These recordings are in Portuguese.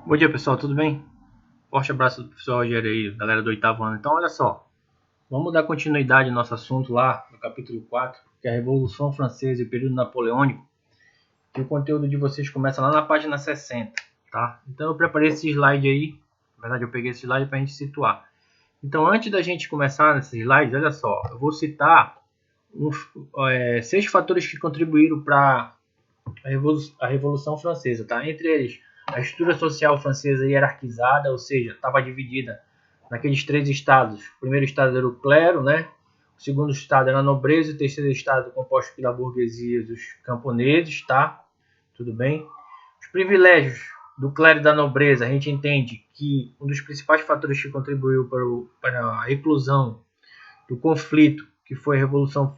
Bom dia, pessoal, tudo bem? Forte abraço do professor Rogério aí, galera do oitavo ano. Então, olha só, vamos dar continuidade ao nosso assunto lá no capítulo 4, que é a Revolução Francesa e o período napoleônico, que o conteúdo de vocês começa lá na página 60, tá? Então, eu preparei esse slide aí, na verdade, eu peguei esse slide para a gente situar. Então, antes da gente começar nesses slides, olha só, eu vou citar 6 fatores que contribuíram para a Revolução Francesa, tá? Entre eles, a estrutura social francesa hierarquizada, ou seja, estava dividida naqueles 3 estados. O primeiro estado era o clero, né? O segundo estado era a nobreza, e o terceiro estado composto pela burguesia e os camponeses, tá? Tudo bem? Os privilégios do clero e da nobreza, a gente entende que um dos principais fatores que contribuiu para a eclosão do conflito, que foi a Revolução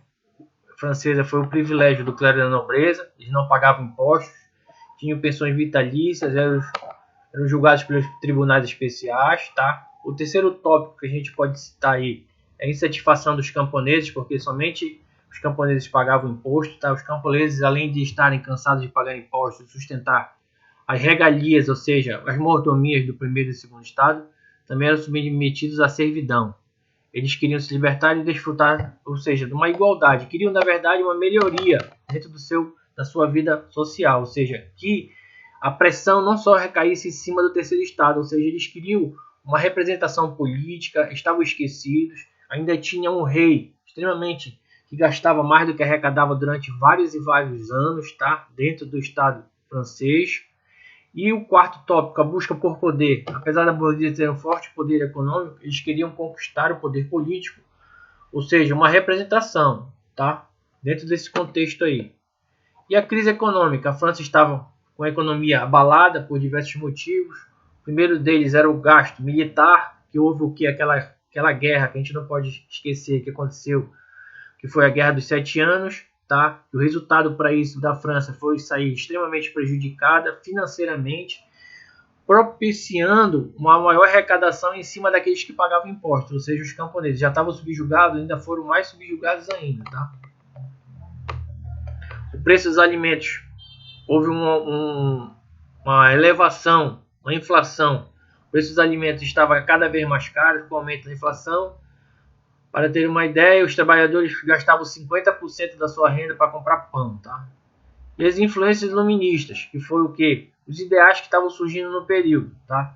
Francesa, foi o privilégio do clero e da nobreza. Eles não pagavam impostos, tinham pensões vitalícias, eram julgados pelos tribunais especiais, tá? O terceiro tópico que a gente pode citar aí é a insatisfação dos camponeses, porque somente os camponeses pagavam imposto, tá? Os camponeses, além de estarem cansados de pagar impostos, sustentar as regalias, ou seja, as mordomias do primeiro e segundo estado, também eram submetidos à servidão. Eles queriam se libertar e desfrutar, ou seja, de uma igualdade. Queriam, na verdade, uma melhoria dentro da sua vida social, ou seja, que a pressão não só recaísse em cima do terceiro estado, ou seja, eles queriam uma representação política, estavam esquecidos, ainda tinha um rei extremamente que gastava mais do que arrecadava durante vários e vários anos, tá? Dentro do estado francês. E o quarto tópico, a busca por poder. Apesar da burguesia ter um forte poder econômico, eles queriam conquistar o poder político, ou seja, uma representação, tá? Dentro desse contexto aí. E a crise econômica, a França estava com a economia abalada por diversos motivos. O primeiro deles era o gasto militar, que houve o que aquela guerra que a gente não pode esquecer que aconteceu, que foi a Guerra dos 7 Anos, tá? O resultado para isso da França foi sair extremamente prejudicada financeiramente, propiciando uma maior arrecadação em cima daqueles que pagavam impostos, ou seja, os camponeses já estavam subjugados, ainda foram mais subjugados ainda, tá? O preço dos alimentos, houve uma elevação, uma inflação. O preço dos alimentos estava cada vez mais caro com o aumento da inflação. Para ter uma ideia, os trabalhadores gastavam 50% da sua renda para comprar pão, tá? E as influências iluministas, que foi o quê? Os ideais que estavam surgindo no período, tá?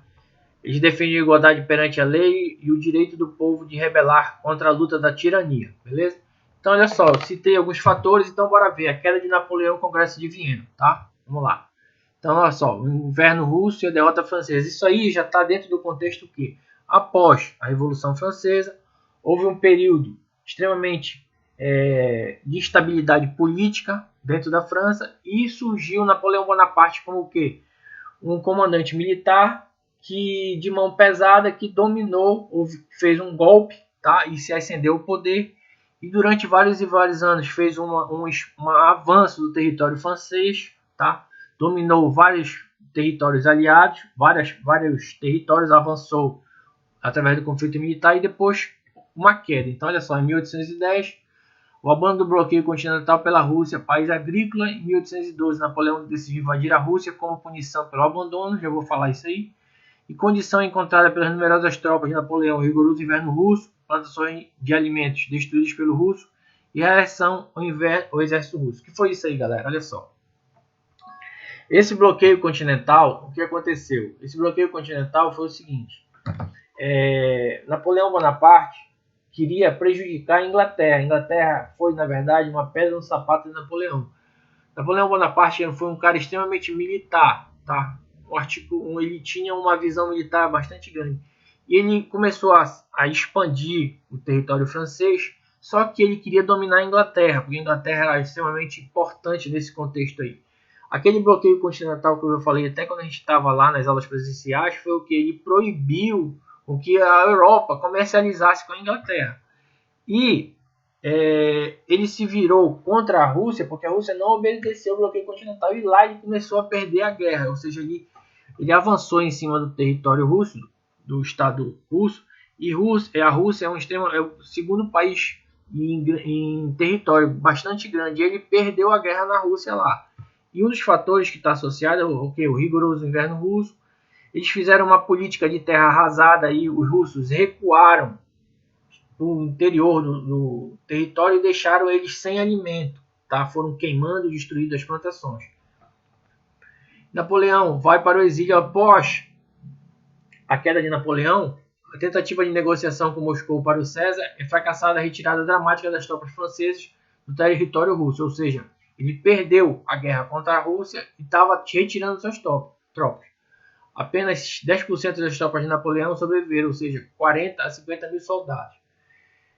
Eles defendiam a igualdade perante a lei e o direito do povo de rebelar contra a luta da tirania, beleza? Então, olha só, eu citei alguns fatores, então bora ver. A queda de Napoleão, o Congresso de Viena, tá? Vamos lá. Então, olha só, o inverno russo e a derrota francesa. Isso aí já está dentro do contexto que, após a Revolução Francesa, houve um período extremamente de instabilidade política dentro da França e surgiu Napoleão Bonaparte como o quê? Um comandante militar que de mão pesada que dominou, fez um golpe, tá? E se ascendeu ao poder e durante vários e vários anos fez um avanço do território francês, tá? Dominou vários territórios aliados, vários territórios, avançou através do conflito militar e depois uma queda. Então, olha só, em 1810, o abandono do bloqueio continental pela Rússia, país agrícola. Em 1812, Napoleão decidiu invadir a Rússia como punição pelo abandono, já vou falar isso aí. E condição encontrada pelas numerosas tropas de Napoleão, o rigoroso inverno russo, plantações de alimentos destruídas pelo russo e a reação ao exército russo. O que foi isso aí, galera? Olha só. Esse bloqueio continental, o que aconteceu? Esse bloqueio continental foi o seguinte. Napoleão Bonaparte queria prejudicar a Inglaterra. A Inglaterra foi, na verdade, uma pedra no sapato de Napoleão. Napoleão Bonaparte foi um cara extremamente militar, tá? Ele tinha uma visão militar bastante grande. E ele começou a expandir o território francês, só que ele queria dominar a Inglaterra, porque a Inglaterra era extremamente importante nesse contexto aí. Aquele bloqueio continental que eu falei até quando a gente estava lá nas aulas presenciais foi o que ele proibiu com que a Europa comercializasse com a Inglaterra. E ele se virou contra a Rússia porque a Rússia não obedeceu o bloqueio continental e lá ele começou a perder a guerra, ou seja, ele avançou em cima do território russo, do estado russo, e a Rússia é o segundo país em território bastante grande, e ele perdeu a guerra na Rússia lá. E um dos fatores que está associado é o rigoroso inverno russo Eles fizeram uma política de terra arrasada e os russos recuaram do interior do território e deixaram eles sem alimento, tá? Foram queimando e destruindo as plantações. Napoleão vai para o exílio após a queda de Napoleão. A tentativa de negociação com Moscou para o César é fracassada a retirada dramática das tropas francesas do território russo, ou seja, ele perdeu a guerra contra a Rússia e estava retirando suas tropas. Apenas 10% das tropas de Napoleão sobreviveram, ou seja, 40 a 50 mil soldados.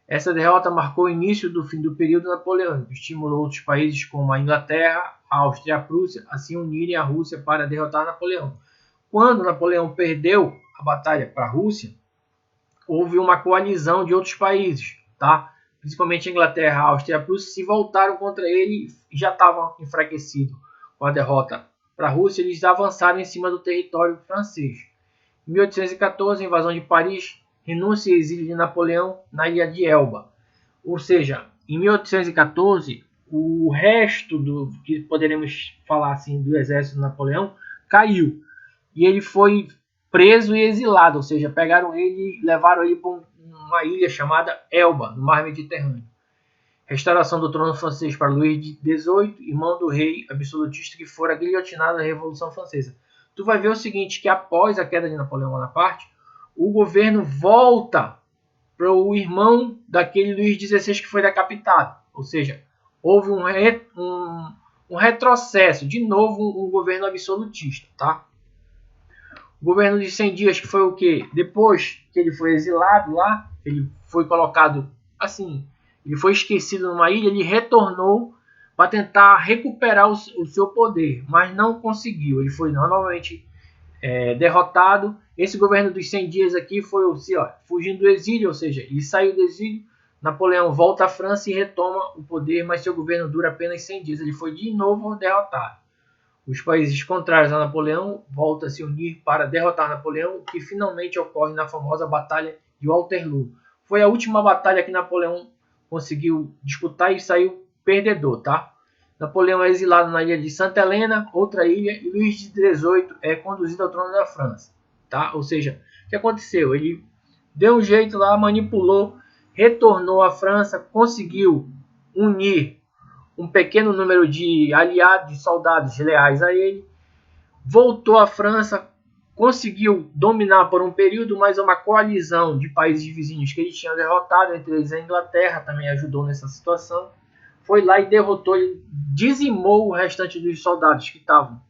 Essa derrota marcou o início do fim do período napoleônico, estimulou outros países como a Inglaterra, a Áustria e a Prússia a se unirem à Rússia para derrotar Napoleão. Quando Napoleão perdeu a batalha para a Rússia, houve uma coalizão de outros países, tá? Principalmente a Inglaterra, a Áustria e a Prússia se voltaram contra ele e já estavam enfraquecidos com a derrota para a Rússia. Eles avançaram em cima do território francês. Em 1814, a invasão de Paris, renúncia e exílio de Napoleão na ilha de Elba. Ou seja, em 1814, o resto do que poderemos falar assim do exército de Napoleão caiu. E ele foi preso e exilado, ou seja, pegaram ele e levaram ele para uma ilha chamada Elba, no mar Mediterrâneo. Restauração do trono francês para Luís XVIII, irmão do rei absolutista que fora guilhotinado na Revolução Francesa. Tu vai ver o seguinte, que após a queda de Napoleão Bonaparte, o governo volta para o irmão daquele Luís XVI que foi decapitado. Ou seja, houve um retrocesso, de novo um governo absolutista, tá? O governo de 100 dias, que foi o quê? Depois que ele foi exilado lá, ele foi colocado assim, ele foi esquecido numa ilha, ele retornou para tentar recuperar o seu poder, mas não conseguiu. Ele foi novamente derrotado. Esse governo dos 100 dias aqui foi fugindo do exílio, ou seja, ele saiu do exílio, Napoleão volta à França e retoma o poder, mas seu governo dura apenas 100 dias. Ele foi de novo derrotado. Os países contrários a Napoleão voltam a se unir para derrotar Napoleão, que finalmente ocorre na famosa Batalha de Waterloo. Foi a última batalha que Napoleão conseguiu disputar e saiu perdedor, tá? Napoleão é exilado na ilha de Santa Helena, outra ilha, e Luís XVIII é conduzido ao trono da França, tá? Ou seja, o que aconteceu? Ele deu um jeito lá, manipulou, retornou à França, conseguiu unir um pequeno número de aliados, de soldados leais a ele, voltou à França, conseguiu dominar por um período, mas uma coalizão de países vizinhos que ele tinha derrotado, entre eles a Inglaterra também ajudou nessa situação, foi lá e derrotou, ele dizimou o restante dos soldados que estavam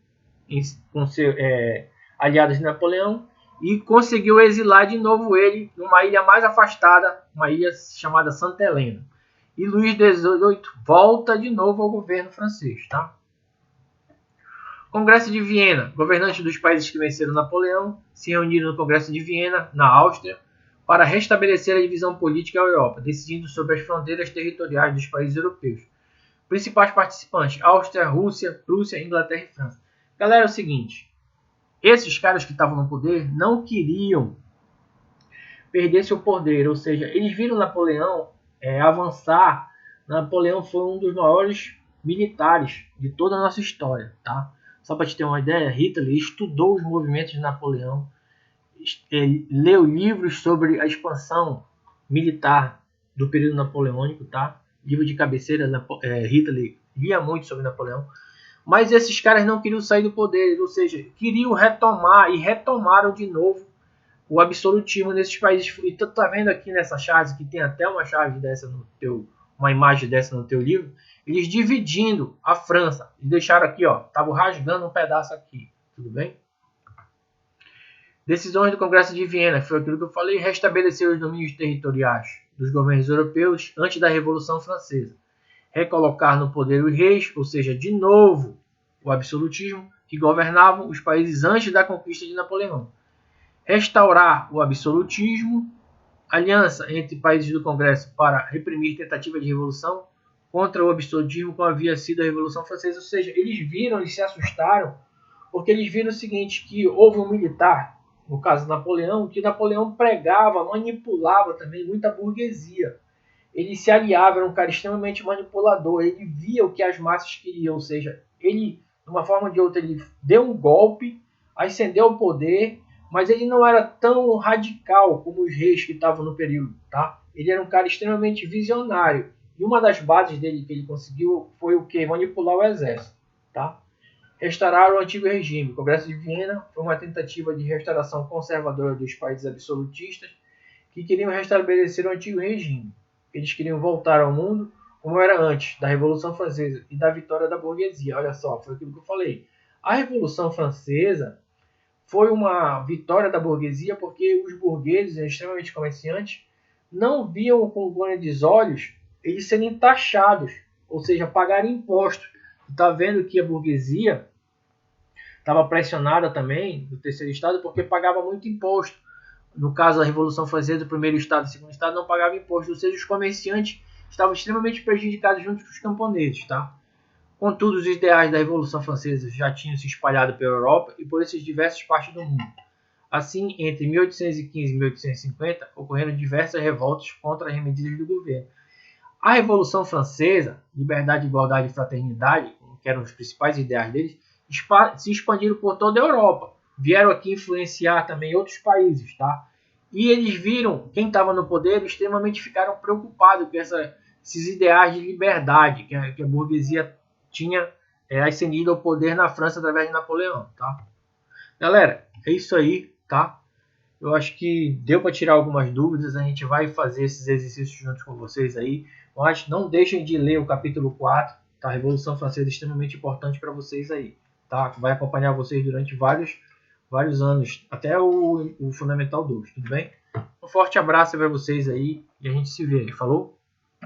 aliados de Napoleão e conseguiu exilar de novo ele numa ilha mais afastada, uma ilha chamada Santa Helena. E Luís XVIII volta de novo ao governo francês, tá? Congresso de Viena. Governantes dos países que venceram Napoleão se reuniram no Congresso de Viena, na Áustria, para restabelecer a divisão política da Europa, decidindo sobre as fronteiras territoriais dos países europeus. Principais participantes: Áustria, Rússia, Prússia, Inglaterra e França. Galera, é o seguinte, esses caras que estavam no poder não queriam perder seu poder, ou seja, eles viram Napoleão avançar. Napoleão foi um dos maiores militares de toda a nossa história, tá? Só para te ter uma ideia, Hitler estudou os movimentos de Napoleão, leu livros sobre a expansão militar do período napoleônico, tá? Livro de cabeceira, Hitler lia muito sobre Napoleão. Mas esses caras não queriam sair do poder, ou seja, queriam retomar e retomaram de novo o absolutismo nesses países. E tu tá vendo aqui nessa chave, que tem até uma chave dessa no teu, uma imagem dessa no teu livro, eles dividindo a França. Eles deixaram aqui, ó, estavam rasgando um pedaço aqui, tudo bem? Decisões do Congresso de Viena, foi aquilo que eu falei, restabelecer os domínios territoriais dos governos europeus antes da Revolução Francesa. Recolocar no poder os reis, ou seja, de novo o absolutismo, que governavam os países antes da conquista de Napoleão. Restaurar o absolutismo, aliança entre países do Congresso para reprimir tentativa de revolução contra o absolutismo como havia sido a Revolução Francesa. Ou seja, eles viram, eles se assustaram, porque eles viram o seguinte, que houve um militar, no caso Napoleão, que Napoleão pregava, manipulava também muita burguesia. Ele se aliava, era um cara extremamente manipulador, ele via o que as massas queriam, ou seja, ele, de uma forma ou de outra, ele deu um golpe, ascendeu ao poder, mas ele não era tão radical como os reis que estavam no período, tá? Ele era um cara extremamente visionário. E uma das bases dele que ele conseguiu foi o que? Manipular o exército, tá? Restaurar o antigo regime. O Congresso de Viena foi uma tentativa de restauração conservadora dos países absolutistas que queriam restabelecer o antigo regime. Eles queriam voltar ao mundo como era antes da Revolução Francesa e da vitória da burguesia. Olha só, foi aquilo que eu falei. A Revolução Francesa foi uma vitória da burguesia porque os burgueses, extremamente comerciantes, não viam com grandes olhos eles serem taxados, ou seja, pagarem impostos. Está vendo que a burguesia estava pressionada também do terceiro estado porque pagava muito imposto. No caso da Revolução Francesa, o primeiro estado e o segundo estado não pagavam imposto, ou seja, os comerciantes estavam extremamente prejudicados junto com os camponeses, tá? Contudo, os ideais da Revolução Francesa já tinham se espalhado pela Europa e por essas diversas partes do mundo. Assim, entre 1815 e 1850, ocorreram diversas revoltas contra as medidas do governo. A Revolução Francesa, liberdade, igualdade e fraternidade, que eram os principais ideais deles, se expandiram por toda a Europa. Vieram aqui influenciar também outros países, tá? E eles viram, quem estava no poder, extremamente ficaram preocupados com esses ideais de liberdade que a burguesia tinha ascendido ao poder na França através de Napoleão, tá? Galera, é isso aí, tá? Eu acho que deu para tirar algumas dúvidas, a gente vai fazer esses exercícios juntos com vocês aí, mas não deixem de ler o capítulo 4, tá? A Revolução Francesa é extremamente importante para vocês aí, tá? Vai acompanhar vocês durante vários anos, até o Fundamental 2, tudo bem? Um forte abraço para vocês aí e a gente se vê aí, falou?